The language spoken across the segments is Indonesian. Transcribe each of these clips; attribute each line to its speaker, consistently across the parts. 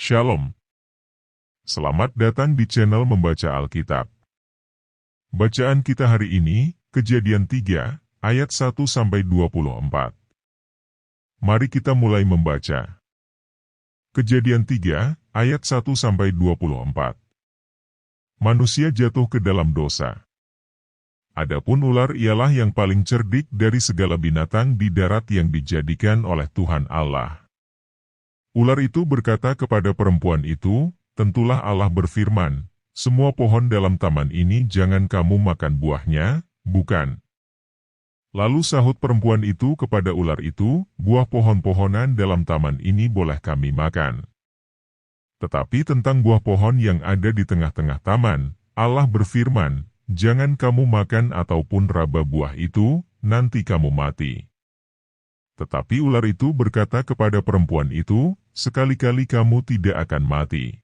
Speaker 1: Shalom. Selamat datang di channel Membaca Alkitab. Bacaan kita hari ini, Kejadian 3, ayat 1-24. Mari kita mulai membaca. Kejadian 3, ayat 1-24. Manusia jatuh ke dalam dosa. Adapun ular ialah yang paling cerdik dari segala binatang di darat yang dijadikan oleh Tuhan Allah. Ular itu berkata kepada perempuan itu, "Tentulah Allah berfirman, semua pohon dalam taman ini jangan kamu makan buahnya, bukan?" Lalu sahut perempuan itu kepada ular itu, "Buah pohon-pohonan dalam taman ini boleh kami makan. Tetapi tentang buah pohon yang ada di tengah-tengah taman, Allah berfirman, jangan kamu makan ataupun raba buah itu, nanti kamu mati." Tetapi ular itu berkata kepada perempuan itu, "Sekali-kali kamu tidak akan mati.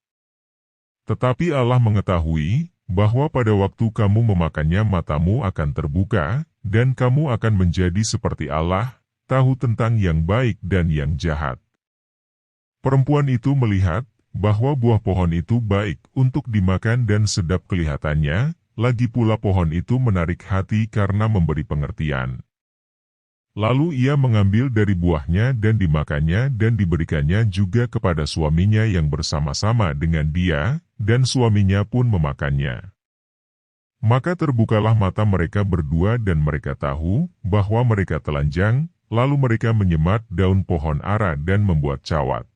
Speaker 1: Tetapi Allah mengetahui bahwa pada waktu kamu memakannya matamu akan terbuka, dan kamu akan menjadi seperti Allah, tahu tentang yang baik dan yang jahat." Perempuan itu melihat bahwa buah pohon itu baik untuk dimakan dan sedap kelihatannya, lagi pula pohon itu menarik hati karena memberi pengertian. Lalu ia mengambil dari buahnya dan dimakannya dan diberikannya juga kepada suaminya yang bersama-sama dengan dia, dan suaminya pun memakannya. Maka terbukalah mata mereka berdua dan mereka tahu bahwa mereka telanjang, lalu mereka menyemat daun pohon ara dan membuat cawat.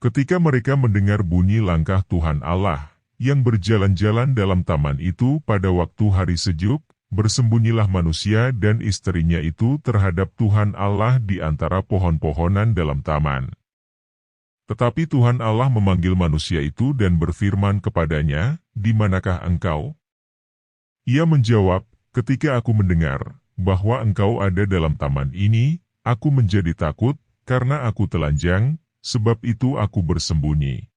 Speaker 1: Ketika mereka mendengar bunyi langkah Tuhan Allah, yang berjalan-jalan dalam taman itu pada waktu hari sejuk, bersembunyilah manusia dan istrinya itu terhadap Tuhan Allah di antara pohon-pohonan dalam taman. Tetapi Tuhan Allah memanggil manusia itu dan berfirman kepadanya, "Di manakah engkau?" Ia menjawab, "Ketika aku mendengar bahwa engkau ada dalam taman ini, aku menjadi takut, karena aku telanjang, sebab itu aku bersembunyi."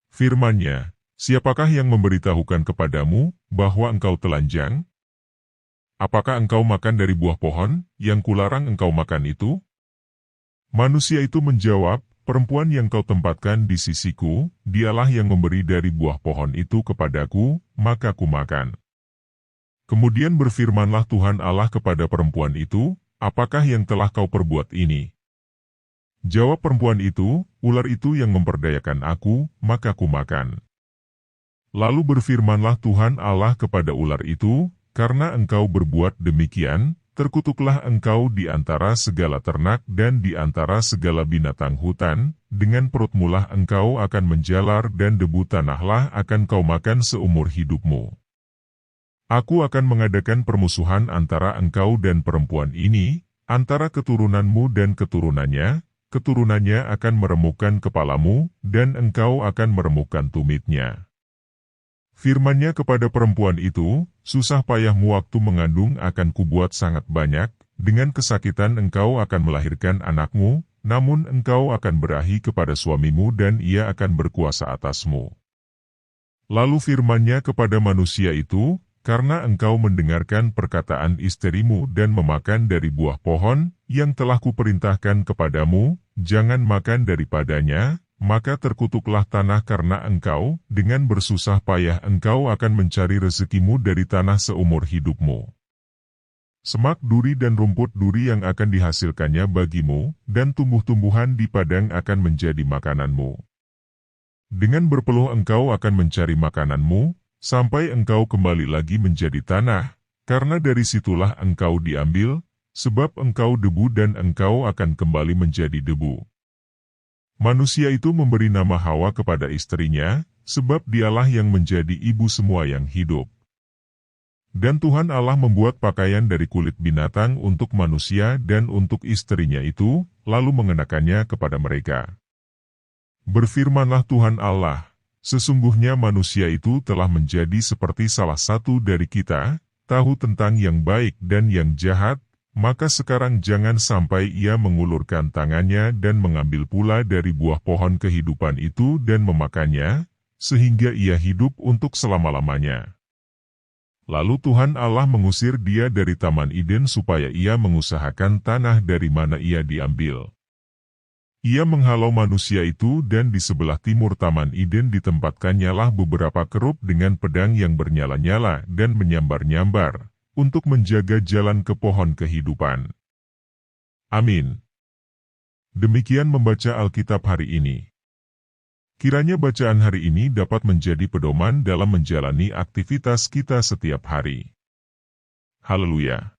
Speaker 1: Firman-Nya, "Siapakah yang memberitahukan kepadamu bahwa engkau telanjang? Apakah engkau makan dari buah pohon yang kularang engkau makan itu?" Manusia itu menjawab, "Perempuan yang kau tempatkan di sisiku, dialah yang memberi dari buah pohon itu kepadaku, maka ku makan." Kemudian berfirmanlah Tuhan Allah kepada perempuan itu, "Apakah yang telah kau perbuat ini?" Jawab perempuan itu, "Ular itu yang memperdayakan aku, maka ku makan." Lalu berfirmanlah Tuhan Allah kepada ular itu, "Karena engkau berbuat demikian, terkutuklah engkau di antara segala ternak dan di antara segala binatang hutan, dengan perutmulah engkau akan menjalar dan debu tanahlah akan kau makan seumur hidupmu. Aku akan mengadakan permusuhan antara engkau dan perempuan ini, antara keturunanmu dan keturunannya, keturunannya akan meremukkan kepalamu, dan engkau akan meremukkan tumitnya." Firman-Nya kepada perempuan itu, "Susah payahmu waktu mengandung akan kubuat sangat banyak, dengan kesakitan engkau akan melahirkan anakmu, namun engkau akan berahi kepada suamimu dan ia akan berkuasa atasmu." Lalu firman-Nya kepada manusia itu, "Karena engkau mendengarkan perkataan istrimu dan memakan dari buah pohon, yang telah kuperintahkan kepadamu, jangan makan daripadanya, maka terkutuklah tanah karena engkau, dengan bersusah payah engkau akan mencari rezekimu dari tanah seumur hidupmu. Semak duri dan rumput duri yang akan dihasilkannya bagimu, dan tumbuh-tumbuhan di padang akan menjadi makananmu. Dengan berpeluh engkau akan mencari makananmu, sampai engkau kembali lagi menjadi tanah, karena dari situlah engkau diambil, sebab engkau debu dan engkau akan kembali menjadi debu." Manusia itu memberi nama Hawa kepada istrinya, sebab dialah yang menjadi ibu semua yang hidup. Dan Tuhan Allah membuat pakaian dari kulit binatang untuk manusia dan untuk istrinya itu, lalu mengenakannya kepada mereka. Berfirmanlah Tuhan Allah, "Sesungguhnya manusia itu telah menjadi seperti salah satu dari kita, tahu tentang yang baik dan yang jahat, maka sekarang jangan sampai ia mengulurkan tangannya dan mengambil pula dari buah pohon kehidupan itu dan memakannya, sehingga ia hidup untuk selama-lamanya." Lalu Tuhan Allah mengusir dia dari Taman Eden supaya ia mengusahakan tanah dari mana ia diambil. Ia menghalau manusia itu dan di sebelah timur Taman Eden ditempatkannya beberapa kerup dengan pedang yang bernyala-nyala dan menyambar-nyambar, untuk menjaga jalan ke pohon kehidupan. Amin. Demikian membaca Alkitab hari ini. Kiranya bacaan hari ini dapat menjadi pedoman dalam menjalani aktivitas kita setiap hari. Haleluya.